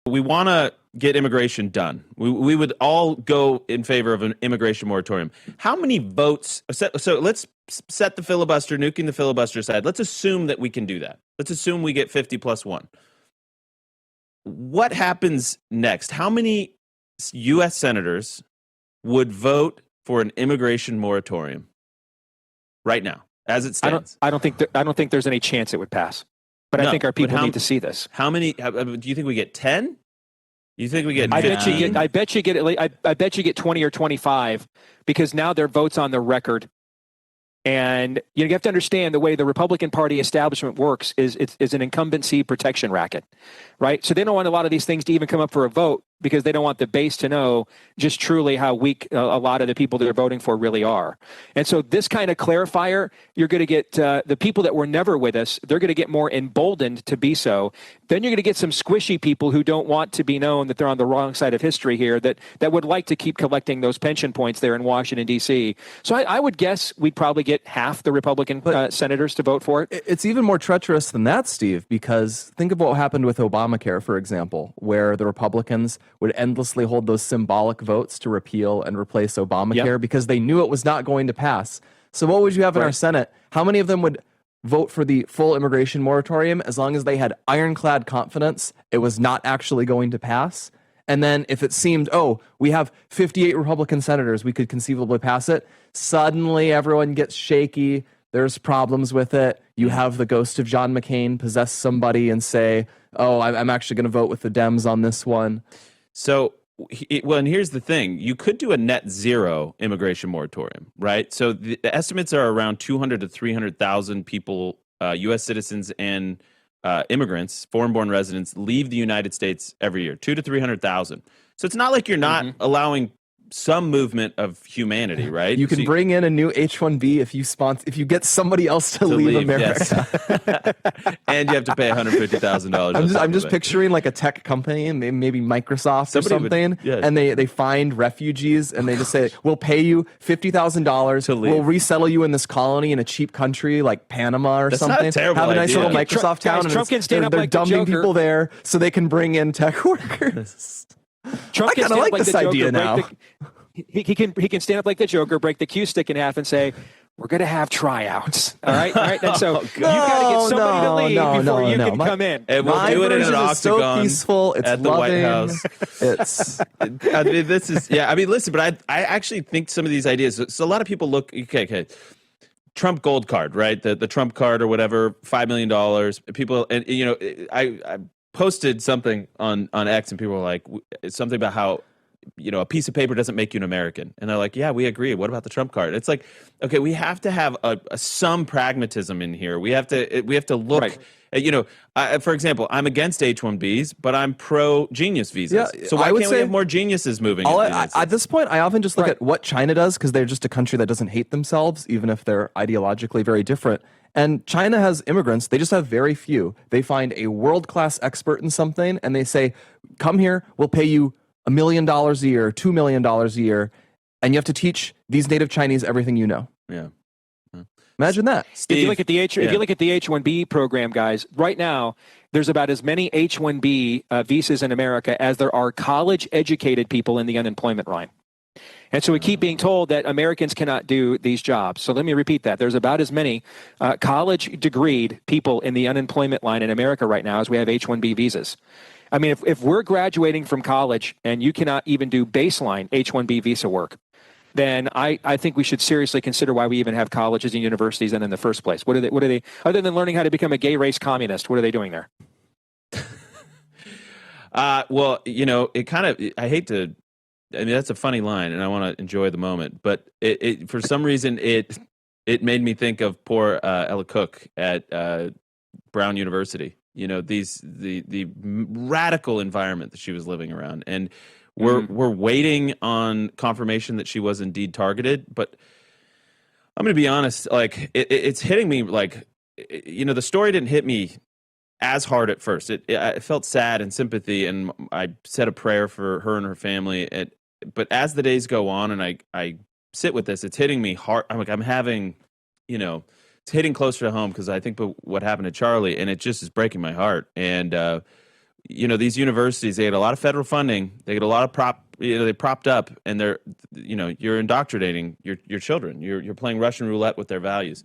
we want to get immigration done. We would all go in favor of an immigration moratorium. How many votes? So let's set the filibuster, nuking the filibuster aside. Let's assume that we can do that. Let's assume we get 50 plus 1. What happens next? How many U.S. senators would vote for an immigration moratorium right now, as it stands? I don't think there's any chance it would pass. But no, I think our people need to see this. How many? Do you think we get 10? You think we get 15? I bet you get 20 or 25, because now their votes on the record. And you have to understand the way the Republican Party establishment works is an incumbency protection racket, right? So they don't want a lot of these things to even come up for a vote, because they don't want the base to know just truly how weak a lot of the people they're voting for really are. And so this kind of clarifier, you're going to get the people that were never with us, they're going to get more emboldened to be so. Then you're going to get some squishy people who don't want to be known that they're on the wrong side of history here, that would like to keep collecting those pension points there in Washington, D.C. So I would guess we'd probably get half the Republican senators to vote for it. It's even more treacherous than that, Steve, because think of what happened with Obamacare, for example, where the Republicans would endlessly hold those symbolic votes to repeal and replace Obamacare because they knew it was not going to pass. So what would you have in our Senate? How many of them would vote for the full immigration moratorium as long as they had ironclad confidence it was not actually going to pass? And then if it seemed, we have 58 Republican senators, we could conceivably pass it, suddenly everyone gets shaky. There's problems with it. You have the ghost of John McCain possess somebody and say, I'm actually going to vote with the Dems on this one. So, and here's the thing. You could do a net zero immigration moratorium, right? So the estimates are around 200 to 300,000 people, U.S. citizens and immigrants, foreign-born residents, leave the United States every year, 200 to 300,000. So it's not like you're not allowing some movement of humanity, right? You can bring in a new H-1B if you get somebody else to leave America. Yes. And you have to pay $150,000. I'm just picturing like a tech company, maybe Microsoft or something, and they find refugees and they just say, we'll pay you $50,000 to leave. We'll resettle you in this colony in a cheap country like Panama or something. Not a terrible Have a nice idea. little Microsoft town. Guys, Trump can stand up they're like the dumping Joker. people there so they can bring in tech workers. Trump I kind of like this idea now. He can stand up like the Joker, break the cue stick in half, and say, "We're going to have tryouts." All right. And so you've got to get somebody to leave before you can come in. And we'll do it in an octagon. So peaceful. It's at the loving. White House. It's. I mean, this is I mean, listen, but I actually think some of these ideas. So a lot of people look. Okay. Trump gold card, right? The Trump card or whatever, $5 million. People, and I posted something on X, and people were like, something about how, a piece of paper doesn't make you an American. And they're like, yeah, we agree. What about the Trump card? It's like, okay, we have to have some pragmatism in here. We have to look, right. For example, I'm against H-1Bs, but I'm pro genius visas. Yeah, so why can't we have more geniuses moving? At this point, I often just look at what China does, because they're just a country that doesn't hate themselves, even if they're ideologically very different. And China has immigrants. They just have very few. They find a world-class expert in something, and they say, come here, we'll pay you $1 million a year, $2 million a year, and you have to teach these native Chinese everything you know. Yeah. Imagine that. Steve, if you look at the H-1B program, guys, right now, there's about as many H-1B visas in America as there are college-educated people in the unemployment line. And so we keep being told that Americans cannot do these jobs. So let me repeat that. There's about as many college-degreed people in the unemployment line in America right now as we have H-1B visas. I mean, if we're graduating from college and you cannot even do baseline H-1B visa work, then I think we should seriously consider why we even have colleges and universities in the first place. What are they, other than learning how to become a gay race communist, what are they doing there? Well, it kind of, I hate to, I mean, that's a funny line, and I want to enjoy the moment. But it for some reason, it made me think of poor Ella Cook at Brown University. The radical environment that she was living around, and we're waiting on confirmation that she was indeed targeted. But I'm going to be honest, like it's hitting me like, the story didn't hit me as hard at first. I felt sad and sympathy, and I said a prayer for her and her family. But as the days go on and I sit with this, it's hitting me hard. I'm having, it's hitting closer to home, because I think what happened to Charlie, and it just is breaking my heart. And these universities, they get a lot of federal funding, they get a lot of they propped up, and you're indoctrinating your children. You're playing Russian roulette with their values.